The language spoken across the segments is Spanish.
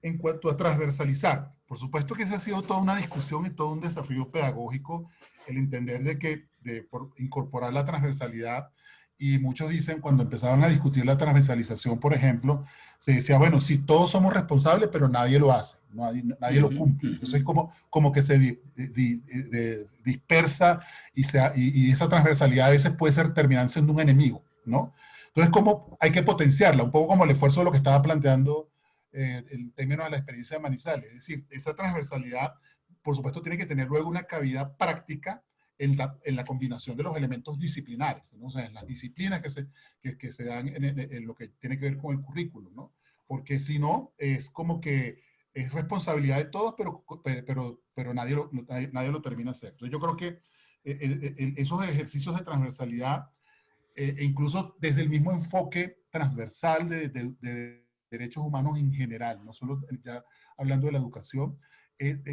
en cuanto a transversalizar. Por supuesto que esa ha sido toda una discusión y todo un desafío pedagógico, el entender de que por incorporar la transversalidad, y muchos dicen, cuando empezaban a discutir la transversalización, por ejemplo, se decía, bueno, sí, todos somos responsables, pero nadie lo hace, nadie lo Ujú, cumple. Entonces, ujú. como que se dispersa y esa transversalidad a veces puede terminar siendo un enemigo, ¿no? Entonces, como hay que potenciarla, un poco como el esfuerzo de lo que estaba planteando el término de la experiencia de Manizales. Es decir, esa transversalidad, por supuesto, tiene que tener luego una cavidad práctica en la combinación de los elementos disciplinares, ¿no? O sea, en las disciplinas que se dan en lo que tiene que ver con el currículum, ¿no? Porque si no, es como que es responsabilidad de todos, pero nadie lo termina hacer. Entonces yo creo que esos ejercicios de transversalidad, e incluso desde el mismo enfoque transversal de derechos humanos en general, no solo ya hablando de la educación,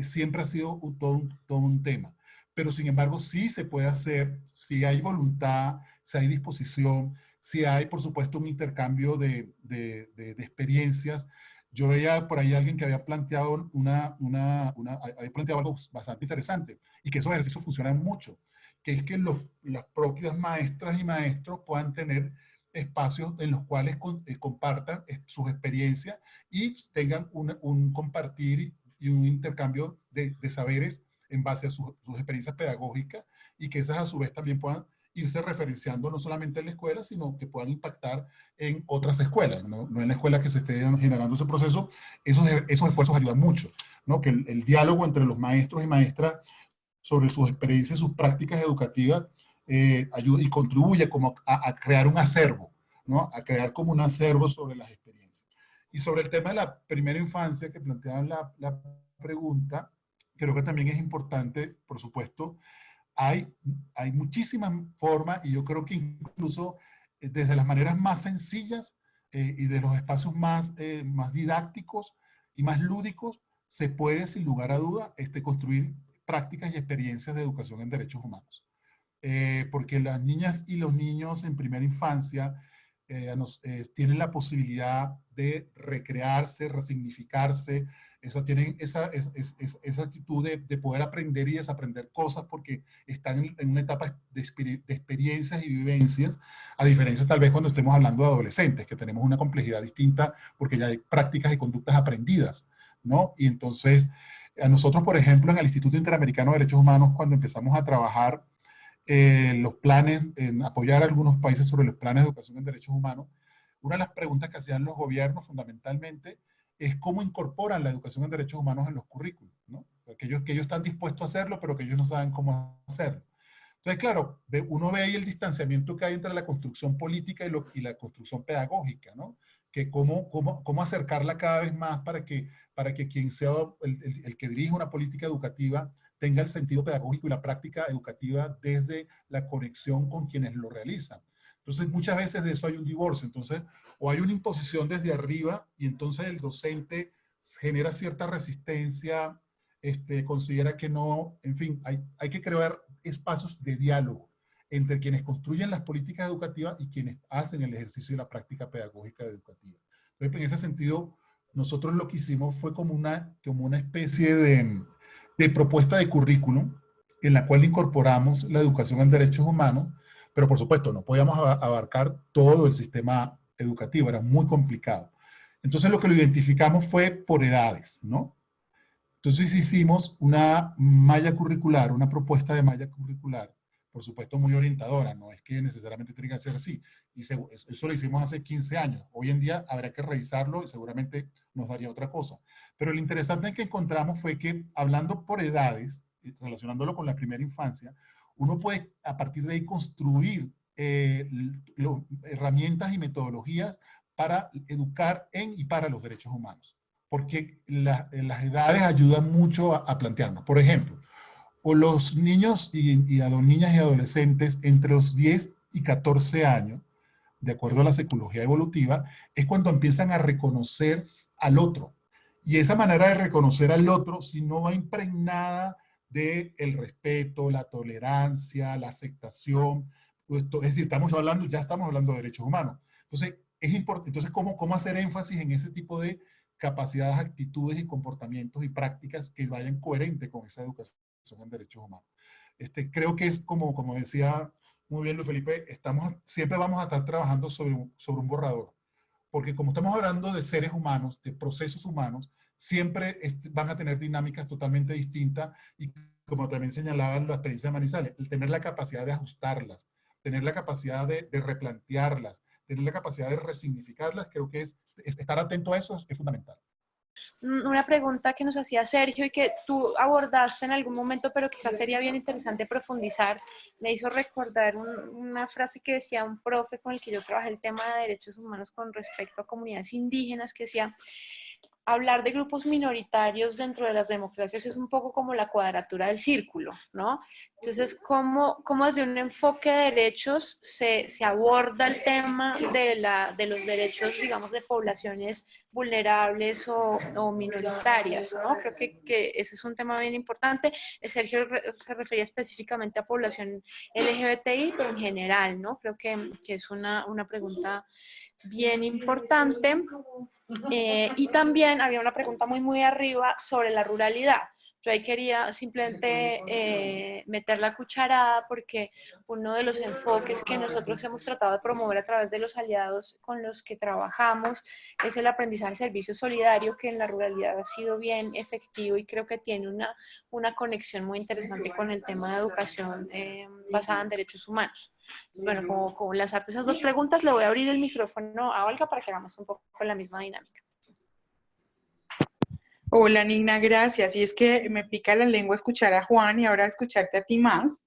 siempre ha sido todo un tema. Pero sin embargo, sí se puede hacer, si hay voluntad, si hay disposición, si hay, por supuesto, un intercambio de experiencias. Yo veía por ahí alguien que había planteado, había planteado algo bastante interesante y que esos ejercicios funcionan mucho, que es que las propias maestras y maestros puedan tener espacios en los cuales compartan sus experiencias y tengan un compartir y un intercambio de saberes en base a sus experiencias pedagógicas, y que esas a su vez también puedan irse referenciando no solamente en la escuela, sino que puedan impactar en otras escuelas, no en la escuela que se esté generando ese proceso. Esos esfuerzos ayudan mucho, ¿no? Que el diálogo entre los maestros y maestras sobre sus experiencias, sus prácticas educativas, ayuda y contribuye como a crear un acervo, ¿no? A crear como un acervo sobre las experiencias. Y sobre el tema de la primera infancia que planteaban la pregunta, creo que también es importante, por supuesto, hay, hay muchísimas formas, y yo creo que incluso desde las maneras más sencillas y de los espacios más didácticos y más lúdicos, se puede sin lugar a duda construir prácticas y experiencias de educación en derechos humanos. Porque las niñas y los niños en primera infancia tienen la posibilidad de recrearse, resignificarse, tienen esa actitud de poder aprender y desaprender cosas porque están en una etapa de experiencias y vivencias, a diferencia tal vez cuando estemos hablando de adolescentes, que tenemos una complejidad distinta porque ya hay prácticas y conductas aprendidas, ¿no? Y entonces, a nosotros, por ejemplo, en el Instituto Interamericano de Derechos Humanos, cuando empezamos a trabajar los planes, en apoyar a algunos países sobre los planes de educación en derechos humanos, una de las preguntas que hacían los gobiernos fundamentalmente es cómo incorporan la educación en derechos humanos en los currículos, ¿no? Que ellos están dispuestos a hacerlo, pero que ellos no saben cómo hacerlo. Entonces, claro, uno ve ahí el distanciamiento que hay entre la construcción política y la construcción pedagógica, ¿no? Que cómo acercarla cada vez más para que quien sea el que dirige una política educativa tenga el sentido pedagógico y la práctica educativa desde la conexión con quienes lo realizan. Entonces, muchas veces de eso hay un divorcio. Entonces, o hay una imposición desde arriba y entonces el docente genera cierta resistencia, considera que no, en fin, hay que crear espacios de diálogo entre quienes construyen las políticas educativas y quienes hacen el ejercicio de la práctica pedagógica educativa. Entonces, en ese sentido, nosotros lo que hicimos fue como una especie de propuesta de currículum en la cual incorporamos la educación en derechos humanos, pero por supuesto no podíamos abarcar todo el sistema educativo, era muy complicado. Entonces lo que lo identificamos fue por edades, ¿no? Entonces hicimos una malla curricular, una propuesta de malla curricular, por supuesto muy orientadora, no es que necesariamente tiene que ser así. Y eso lo hicimos hace 15 años. Hoy en día habrá que revisarlo y seguramente nos daría otra cosa. Pero lo interesante que encontramos fue que hablando por edades, relacionándolo con la primera infancia, uno puede a partir de ahí construir herramientas y metodologías para educar en y para los derechos humanos, porque las edades ayudan mucho a plantearnos. Por ejemplo, o los niños niñas y adolescentes entre los 10 y 14 años, de acuerdo a la psicología evolutiva, es cuando empiezan a reconocer al otro. Y esa manera de reconocer al otro, si no va impregnada de el respeto, la tolerancia, la aceptación, es decir, ya estamos hablando de derechos humanos. Entonces, es importante, entonces, ¿cómo hacer énfasis en ese tipo de capacidades, actitudes y comportamientos y prácticas que vayan coherentes con esa educación en derechos humanos. Creo que es como decía muy bien Luis Felipe, siempre vamos a estar trabajando sobre un borrador, porque como estamos hablando de seres humanos, de procesos humanos, siempre van a tener dinámicas totalmente distintas y como también señalaban la experiencia de Manizales, el tener la capacidad de ajustarlas, tener la capacidad de replantearlas, tener la capacidad de resignificarlas, creo que estar atento a eso es fundamental. Una pregunta que nos hacía Sergio y que tú abordaste en algún momento, pero quizás sería bien interesante profundizar, me hizo recordar una frase que decía un profe con el que yo trabajé el tema de derechos humanos con respecto a comunidades indígenas, que decía, hablar de grupos minoritarios dentro de las democracias es un poco como la cuadratura del círculo, ¿no? Entonces, ¿cómo desde un enfoque de derechos se aborda el tema de los derechos, digamos, de poblaciones vulnerables o minoritarias, ¿no? Creo que ese es un tema bien importante. Sergio se refería específicamente a población LGBTI, pero en general, ¿no? Creo que es una pregunta bien importante. Y también había una pregunta muy arriba sobre la ruralidad. Yo ahí quería simplemente meter la cucharada porque uno de los enfoques que nosotros hemos tratado de promover a través de los aliados con los que trabajamos es el aprendizaje de servicio solidario, que en la ruralidad ha sido bien efectivo y creo que tiene una conexión muy interesante con el tema de educación basada en derechos humanos. Bueno, como lanzarte esas dos preguntas, le voy a abrir el micrófono a Olga para que hagamos un poco la misma dinámica. Hola Nina, gracias. Y es que me pica la lengua escuchar a Juan y ahora escucharte a ti más,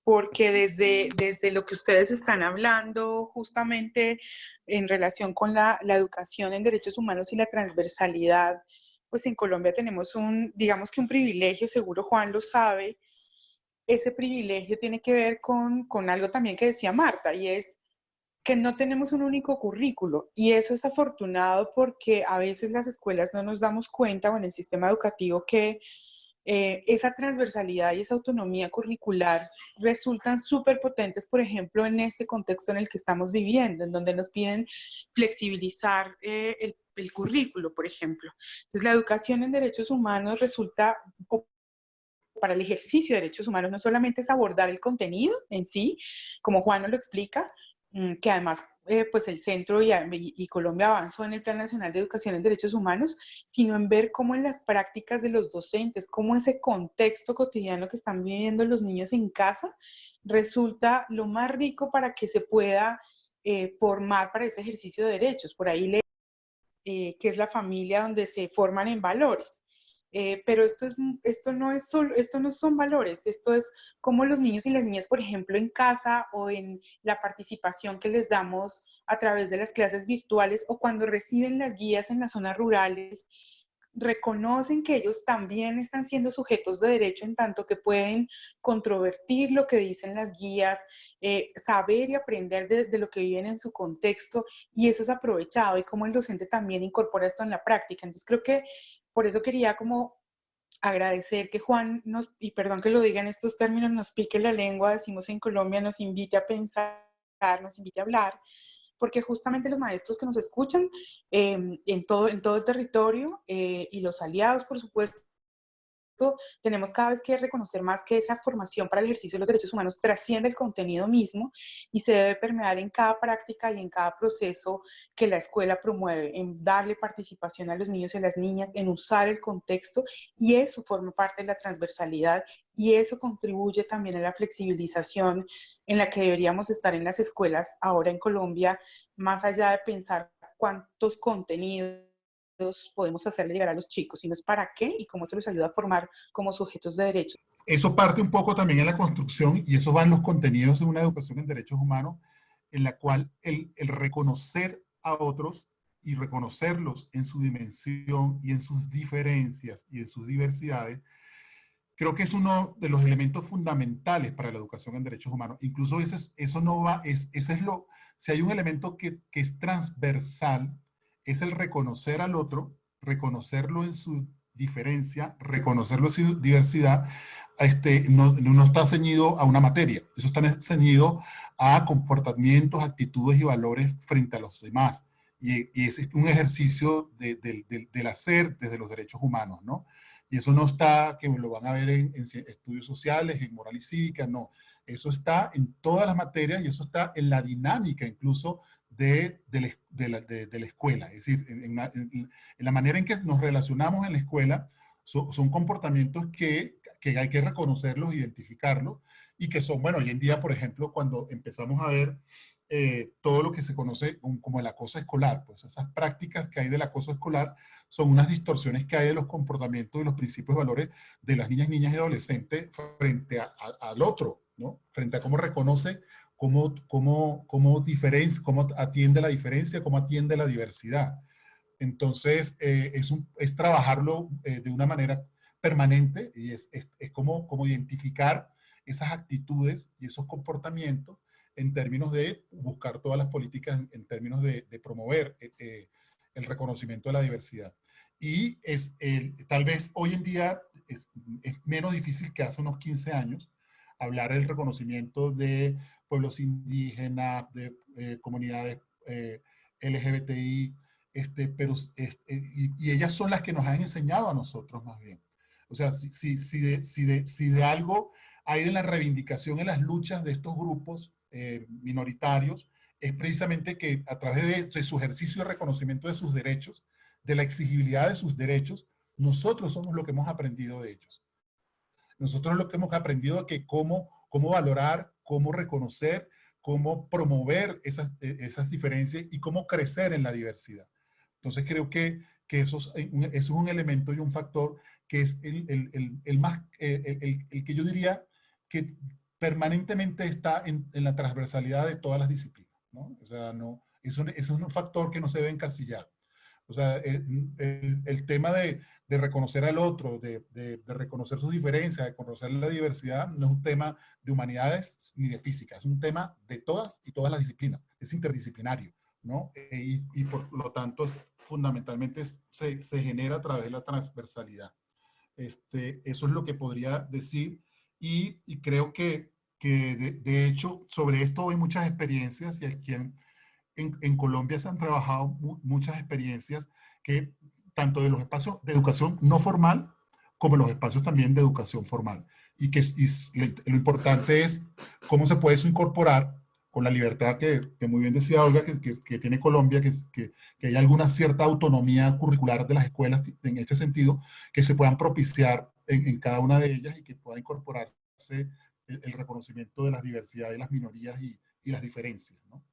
porque desde lo que ustedes están hablando justamente en relación con la educación en derechos humanos y la transversalidad, pues en Colombia tenemos digamos que un privilegio, seguro Juan lo sabe. Ese privilegio tiene que ver con algo también que decía Marta, y es que no tenemos un único currículo, y eso es afortunado porque a veces las escuelas no nos damos cuenta, o en el sistema educativo, que esa transversalidad y esa autonomía curricular resultan súper potentes, por ejemplo, en este contexto en el que estamos viviendo, en donde nos piden flexibilizar el currículo, por ejemplo. Entonces, la educación en derechos humanos resulta, para el ejercicio de derechos humanos, no solamente es abordar el contenido en sí, como Juan nos lo explica, que además pues el Centro y Colombia avanzó en el Plan Nacional de Educación en Derechos Humanos, sino en ver cómo en las prácticas de los docentes, cómo ese contexto cotidiano que están viviendo los niños en casa resulta lo más rico para que se pueda formar para ese ejercicio de derechos. Por ahí que es la familia donde se forman en valores. Pero esto no son valores, esto es cómo los niños y las niñas, por ejemplo, en casa o en la participación que les damos a través de las clases virtuales o cuando reciben las guías en las zonas rurales, reconocen que ellos también están siendo sujetos de derecho en tanto que pueden controvertir lo que dicen las guías, saber y aprender de lo que viven en su contexto, y eso es aprovechado, y cómo el docente también incorpora esto en la práctica. Entonces creo que por eso quería como agradecer que Juan y perdón que lo diga en estos términos, nos pique la lengua, decimos en Colombia, nos invite a pensar, nos invite a hablar, porque justamente los maestros que nos escuchan en todo el territorio y los aliados, por supuesto, tenemos cada vez que reconocer más que esa formación para el ejercicio de los derechos humanos trasciende el contenido mismo y se debe permear en cada práctica y en cada proceso que la escuela promueve, en darle participación a los niños y a las niñas, en usar el contexto, y eso forma parte de la transversalidad y eso contribuye también a la flexibilización en la que deberíamos estar en las escuelas ahora en Colombia, más allá de pensar cuántos contenidos podemos hacerle llegar a los chicos, sino es para qué y cómo se los ayuda a formar como sujetos de derechos. Eso parte un poco también en la construcción y eso va en los contenidos de una educación en derechos humanos, en la cual el reconocer a otros y reconocerlos en su dimensión y en sus diferencias y en sus diversidades, creo que es uno de los elementos fundamentales para la educación en derechos humanos. Incluso eso no va, ese es si hay un elemento que es transversal, es el reconocer al otro, reconocerlo en su diferencia, reconocerlo en su diversidad, no está ceñido a una materia, eso está ceñido a comportamientos, actitudes y valores frente a los demás. y es un ejercicio del hacer desde los derechos humanos, ¿no? Y eso no está, que lo van a ver en estudios sociales, en moral y cívica, no. Eso está en todas las materias y eso está en la dinámica incluso de la escuela. Es decir, en la manera en que nos relacionamos en la escuela, son comportamientos que hay que reconocerlos, identificarlos, y que son, bueno, hoy en día, por ejemplo, cuando empezamos a ver todo lo que se conoce como el acoso escolar, pues esas prácticas que hay del acoso escolar son unas distorsiones que hay de los comportamientos y los principios y valores de las niñas y adolescentes frente al otro, ¿no? Frente a cómo reconoce, cómo atiende la diferencia, cómo atiende la diversidad. Entonces, es trabajarlo de una manera permanente y es como identificar esas actitudes y esos comportamientos en términos de buscar todas las políticas, en términos de promover el reconocimiento de la diversidad. Y tal vez hoy en día es menos difícil que hace unos 15 años hablar del reconocimiento de pueblos indígenas, de comunidades LGBTI, pero y ellas son las que nos han enseñado a nosotros más bien. O sea, si de algo hay en la reivindicación, en las luchas de estos grupos minoritarios, es precisamente que a través de su ejercicio de reconocimiento de sus derechos, de la exigibilidad de sus derechos, nosotros somos lo que hemos aprendido de ellos. Nosotros lo que hemos aprendido es que cómo valorar, cómo reconocer, cómo promover esas diferencias y cómo crecer en la diversidad. Entonces creo que eso es un elemento y un factor que es el que yo diría que permanentemente está en la transversalidad de todas las disciplinas, ¿no? O sea, es un factor que no se debe encasillar. O sea, el tema de reconocer al otro, de reconocer sus diferencias, de conocer la diversidad, no es un tema de humanidades ni de física, es un tema de todas y todas las disciplinas, es interdisciplinario, ¿no? Y por lo tanto, fundamentalmente se genera a través de la transversalidad. Eso es lo que podría decir, y creo que de hecho sobre esto hay muchas experiencias, y aquí en Colombia se han trabajado muchas experiencias que tanto de los espacios de educación no formal como los espacios también de educación formal. Lo importante es cómo se puede eso incorporar con la libertad que muy bien decía Olga, que tiene Colombia, que hay alguna cierta autonomía curricular de las escuelas en este sentido, que se puedan propiciar en cada una de ellas y que pueda incorporarse el reconocimiento de las diversidades, de las minorías y las diferencias, ¿no?